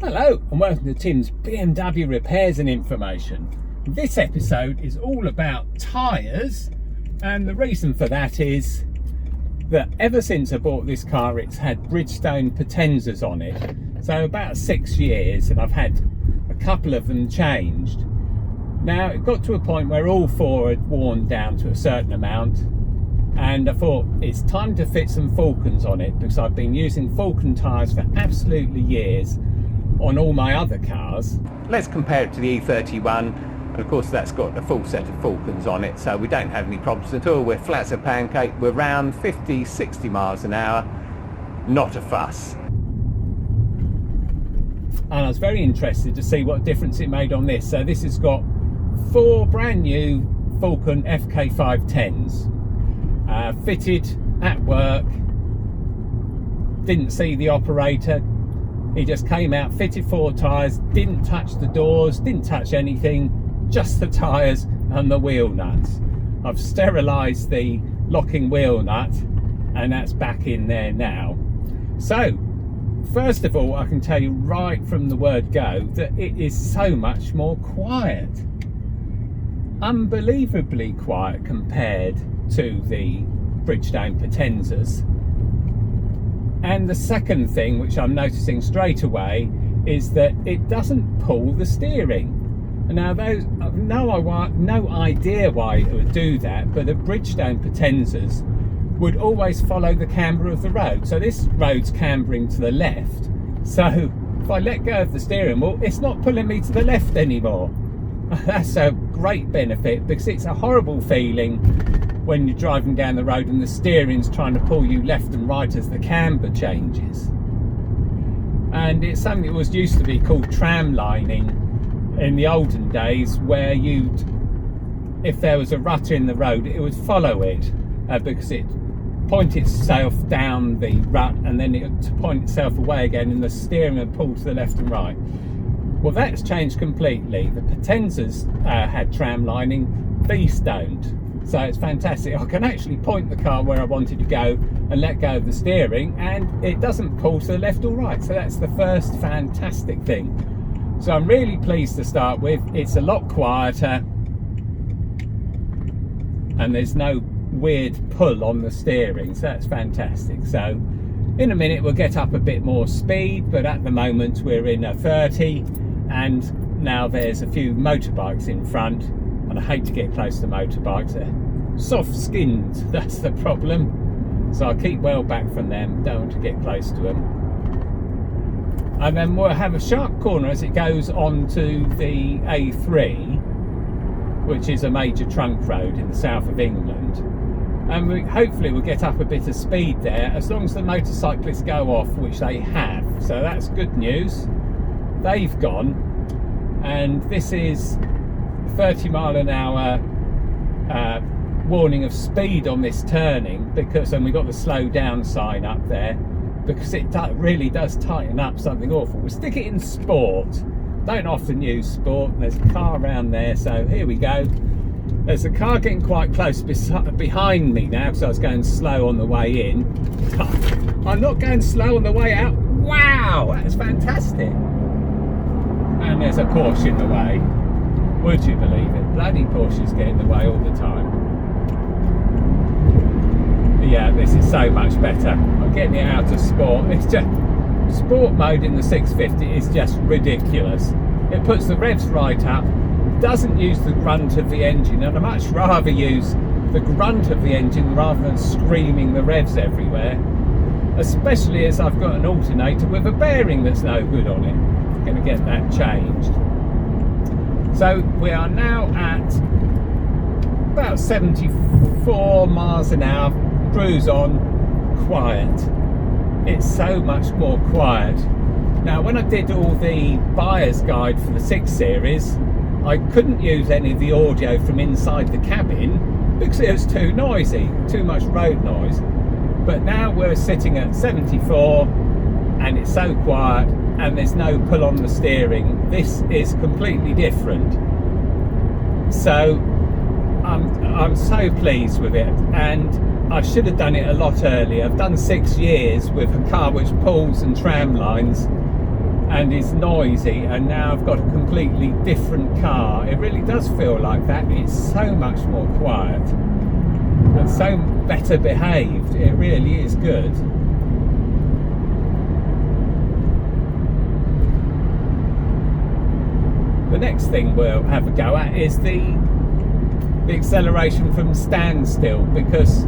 Hello and welcome to Tim's BMW repairs and information. This episode is all about tyres, and the reason for that is that ever since I bought this car it's had Bridgestone Potenzas on it. So about 6 years, and I've had a couple of them changed. Now it got to a point where all four had worn down to a certain amount, and I thought it's time to fit some Falkens on it, because I've been using Falken tyres for absolutely years on all my other cars. Let's compare it to the E31, and of course that's got a full set of Falkens on it, so we don't have any problems at all. We're flat as a pancake, we're around 50-60 miles an hour, not a fuss. And I was very interested to see what difference it made on this. So this has got 4 brand new Falken FK510s, fitted at work. Didn't see the operator. He just came out, fitted 4 tyres, didn't touch the doors, didn't touch anything, just the tyres and the wheel nuts. I've sterilised the locking wheel nut, and that's back in there now. So, first of all, I can tell you right from the word go that it is so much more quiet. Unbelievably quiet compared to the Bridgestone Potenzas. And the second thing, which I'm noticing straight away, is that it doesn't pull the steering. Now, I've no idea why it would do that, but the Bridgestone Potenzas would always follow the camber of the road. So this road's cambering to the left. So if I let go of the steering wheel, it's not pulling me to the left anymore. That's a great benefit, because it's a horrible feeling when you're driving down the road and the steering's trying to pull you left and right as the camber changes. And it's something that was used to be called tram lining in the olden days, where if there was a rut in the road, it would follow it, because it point itself down the rut and then it would point itself away again, and the steering would pull to the left and right. Well, that's changed completely. The Potenzas had tram lining, these don't. So it's fantastic. I can actually point the car where I wanted to go and let go of the steering, and it doesn't pull to the left or right. So that's the first fantastic thing. So I'm really pleased to start with. It's a lot quieter, and there's no weird pull on the steering. So that's fantastic. So in a minute we'll get up a bit more speed, but at the moment we're in a 30, and now there's a few motorbikes in front. And I hate to get close to motorbikes, they're soft-skinned, that's the problem. So I'll keep well back from them, don't want to get close to them. And then we'll have a sharp corner as it goes on to the A3, which is a major trunk road in the south of England. And hopefully we'll get up a bit of speed there, as long as the motorcyclists go off, which they have. So that's good news. They've gone, and this is 30 mile an hour warning of speed on this turning, because then we got the slow down sign up there, because it really does tighten up something awful. We'll stick it in sport. Don't often use sport. There's a car around there, so here we go. There's a car getting quite close behind me now, because I was going slow on the way in. I'm not going slow on the way out. Wow, that's fantastic. And there's a Porsche in the way. Would you believe it? Bloody Porsches get in the way all the time. But yeah, this is so much better. I'm getting it out of sport. It's just sport mode in the 650 is just ridiculous. It puts the revs right up, doesn't use the grunt of the engine, and I'd much rather use the grunt of the engine rather than screaming the revs everywhere. Especially as I've got an alternator with a bearing that's no good on it. I'm going to get that changed. So we are now at about 74 miles an hour, cruise on, quiet. It's so much more quiet. Now, when I did all the buyer's guide for the 6 Series, I couldn't use any of the audio from inside the cabin because it was too noisy, too much road noise. But now we're sitting at 74 and it's so quiet, and there's no pull on the steering. This is completely different. So I'm so pleased with it, and I should have done it a lot earlier. I've done 6 years with a car which pulls and tram lines, and is noisy, and now I've got a completely different car. It really does feel like that. It's so much more quiet and so better behaved. It really is good. The next thing we'll have a go at is the acceleration from standstill, because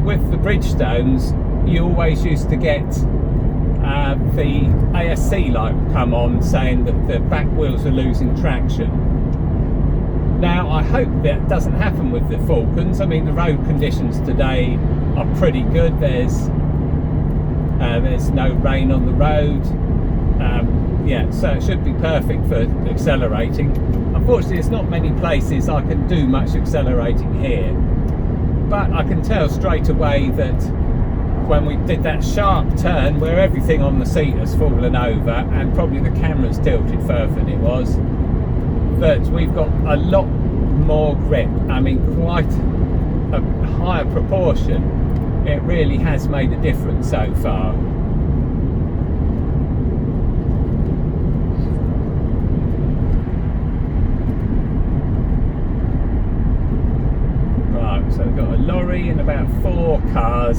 with the Bridgestones you always used to get the ASC light come on saying that the back wheels are losing traction. Now I hope that doesn't happen with the Falkens. I mean, the road conditions today are pretty good. There's no rain on the road. Yeah, so it should be perfect for accelerating. Unfortunately, there's not many places I can do much accelerating here, but I can tell straight away that when we did that sharp turn where everything on the seat has fallen over and probably the camera's tilted further than it was, that we've got a lot more grip. I mean, quite a higher proportion. It really has made a difference so far. So we've got a lorry and about 4 cars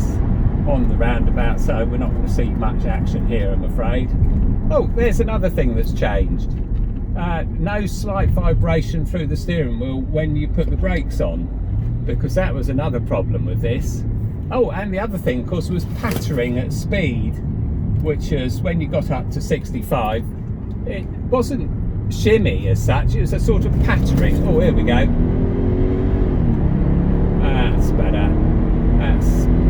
on the roundabout, so we're not going to see much action here, I'm afraid. Oh, there's another thing that's changed. No slight vibration through the steering wheel when you put the brakes on, because that was another problem with this. Oh, and the other thing, of course, was pattering at speed, which is when you got up to 65, it wasn't shimmy as such, it was a sort of pattering. Oh, here we go. That's better.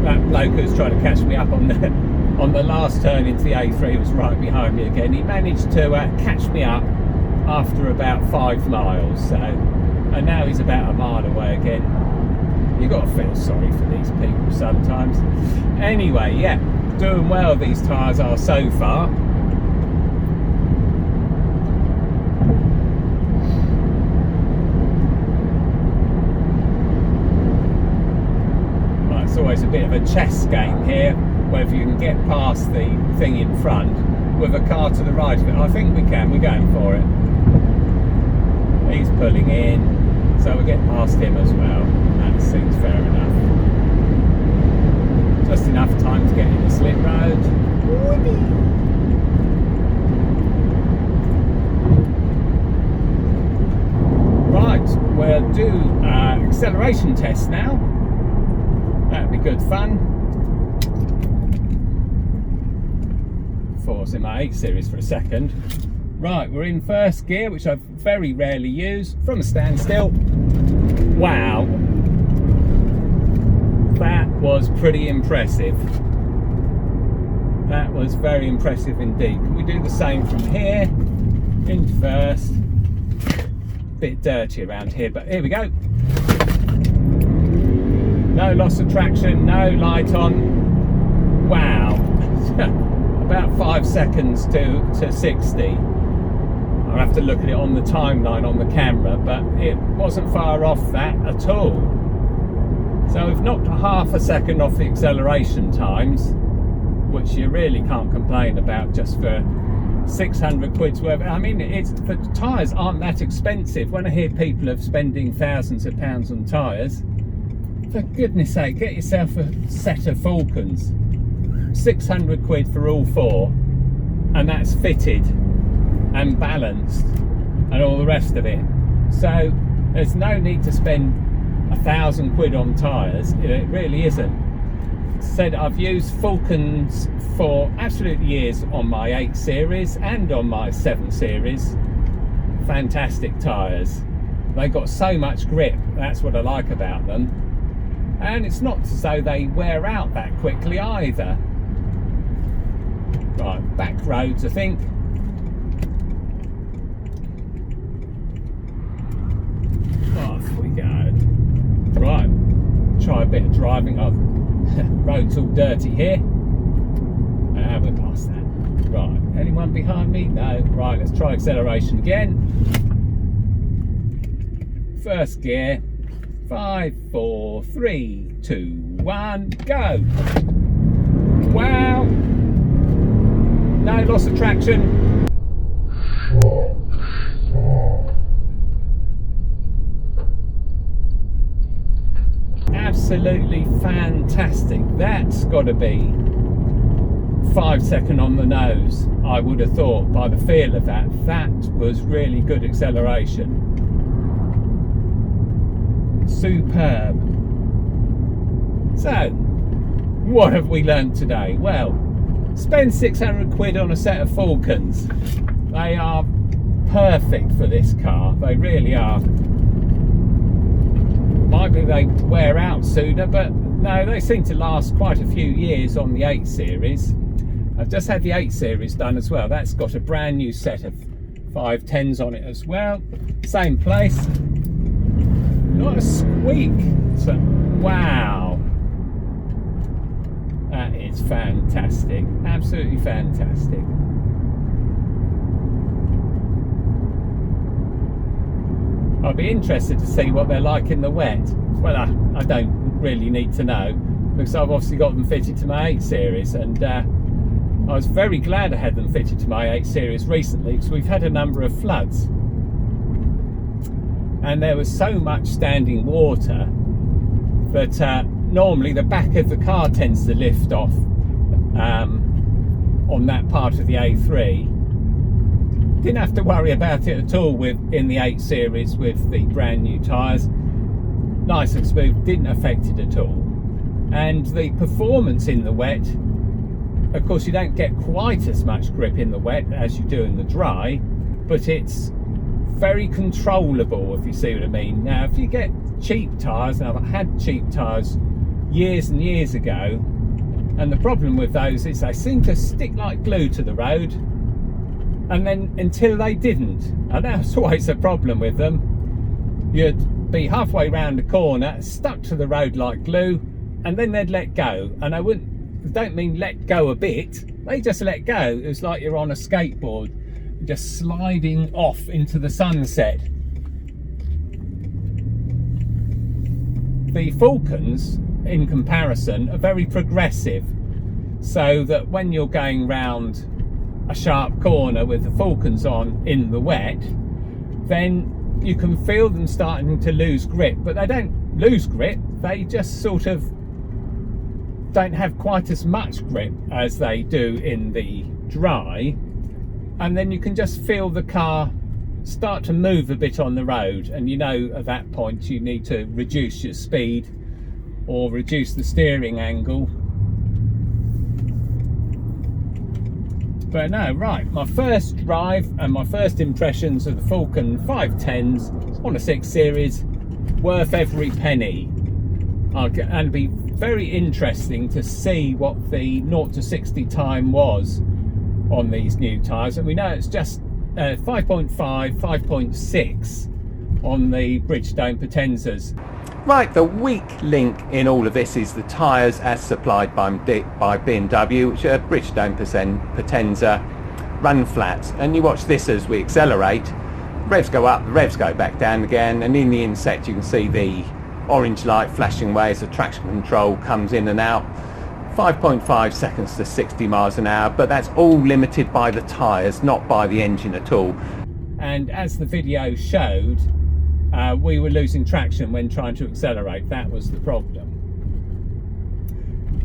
That bloke who's trying to catch me up on the last turn into the A3 was right behind me again. He managed to catch me up after about 5 miles. So, and now he's about a mile away again. You've got to feel sorry for these people sometimes. Anyway, yeah, doing well these tyres are so far. It's always a bit of a chess game here, whether you can get past the thing in front with a car to the right of it. I think we can. We're going for it. He's pulling in, so we get past him as well. That seems fair enough. Just enough time to get in the slip road. Right, we'll do acceleration test now. That'd be good fun. Force in my 8 series for a second. Right, we're in first gear, which I very rarely use, from a standstill. Wow, that was pretty impressive. That was very impressive indeed. Can we do the same from here? In first. Bit dirty around here, but here we go. No loss of traction, no light on. Wow. About 5 seconds to 60. I'll have to look at it on the timeline on the camera, but it wasn't far off that at all. So we've knocked half a second off the acceleration times, which you really can't complain about just for 600 quid's worth. I mean, the tyres aren't that expensive. When I hear people are spending thousands of pounds on tyres, for goodness sake, get yourself a set of Falkens. 600 quid for all 4, and that's fitted and balanced and all the rest of it. So there's no need to spend 1,000 quid on tyres. It really isn't. Said I've used Falkens for absolute years on my 8 series and on my 7 series. Fantastic tyres. They got so much grip. That's what I like about them. And it's not as though they wear out that quickly either. Right, back roads I think. Off we go. Right, try a bit of driving. Oh, road's all dirty here. We're past that. Right, anyone behind me? No. Right, let's try acceleration again. First gear. 5, 4, 3, 2, 1, go. Wow. No loss of traction. Absolutely fantastic. That's got to be 5 second on the nose, I would have thought, by the feel of that. That was really good acceleration. Superb. So, what have we learned today? Well, spend 600 quid on a set of Falkens. They are perfect for this car. They really are. Might be they wear out sooner, but no, they seem to last quite a few years on the 8 Series. I've just had the 8 Series done as well. That's got a brand new set of 510s on it as well. Same place. Not a squeak. So, wow. That is fantastic. Absolutely fantastic. I'll be interested to see what they're like in the wet. Well, I don't really need to know, because I've obviously got them fitted to my 8 Series, and I was very glad I had them fitted to my 8 Series recently, because we've had a number of floods and there was so much standing water that normally the back of the car tends to lift off on that part of the A3. Didn't have to worry about it at all in the 8 Series with the brand new tyres. Nice and smooth, didn't affect it at all. And the performance in the wet, of course you don't get quite as much grip in the wet as you do in the dry, but it's very controllable, if you see what I mean. Now if you get cheap tyres, and I've had cheap tyres years and years ago, and the problem with those is they seem to stick like glue to the road, and then until they didn't, and that's always a problem with them, you'd be halfway round the corner stuck to the road like glue, and then they'd let go. And I don't mean let go a bit, they just let go. It was like you're on a skateboard just sliding off into the sunset. The Falkens in comparison are very progressive, so that when you're going round a sharp corner with the Falkens on in the wet, then you can feel them starting to lose grip. But they don't lose grip, they just sort of don't have quite as much grip as they do in the dry, and then you can just feel the car start to move a bit on the road, and you know at that point you need to reduce your speed or reduce the steering angle. But no, right, my first drive and my first impressions of the Falken 510s on a 6 Series, worth every penny. And it'll be very interesting to see what the 0 to 60 time was on these new tyres. And we know it's just 5.5, 5.6 on the Bridgestone Potenzas. Right, the weak link in all of this is the tyres as supplied by BMW, which are Bridgestone Potenza Runflats. And you watch this as we accelerate, revs go up, the revs go back down again, and in the inset you can see the orange light flashing away as the traction control comes in and out. 5.5 seconds to 60 miles an hour, but that's all limited by the tyres, not by the engine at all. And as the video showed, we were losing traction when trying to accelerate. That was the problem.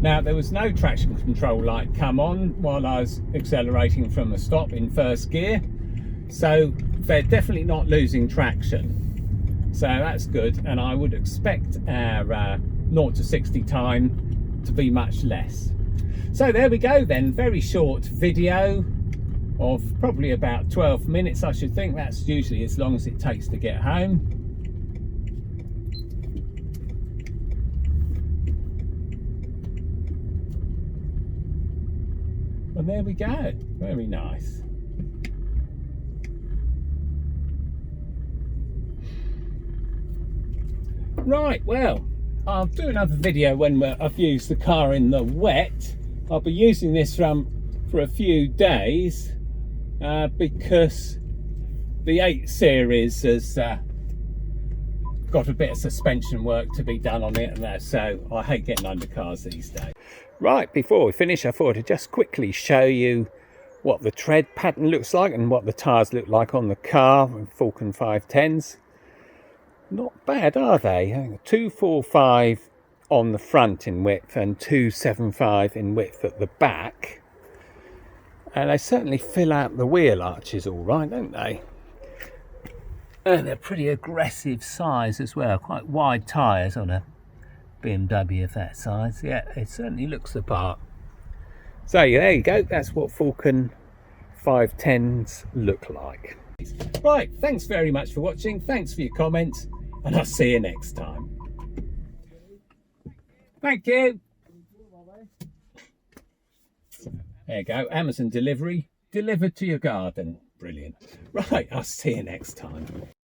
Now there was no traction control light come on while I was accelerating from a stop in first gear, so they're definitely not losing traction. So that's good, and I would expect our 0 to 60 time to be much less. So there we go then, very short video of probably about 12 minutes I should think. That's usually as long as it takes to get home. And there we go, very nice. Right, well, I'll do another video when I've used the car in the wet. I'll be using this for a few days because the 8 Series has got a bit of suspension work to be done on it, and so I hate getting under cars these days. Right, before we finish, I thought I'd just quickly show you what the tread pattern looks like and what the tyres look like on the car. Falken 510s. Not bad, are they? 245 on the front in width and 275 in width at the back. And they certainly fill out the wheel arches all right, don't they? And they're pretty aggressive size as well. Quite wide tyres on a BMW of that size. Yeah, it certainly looks the part. So there you go. That's what Falken 510s look like. Right, thanks very much for watching. Thanks for your comments, and I'll see you next time. Thank you. There you go. Amazon delivery, delivered to your garden. Brilliant. Right, I'll see you next time.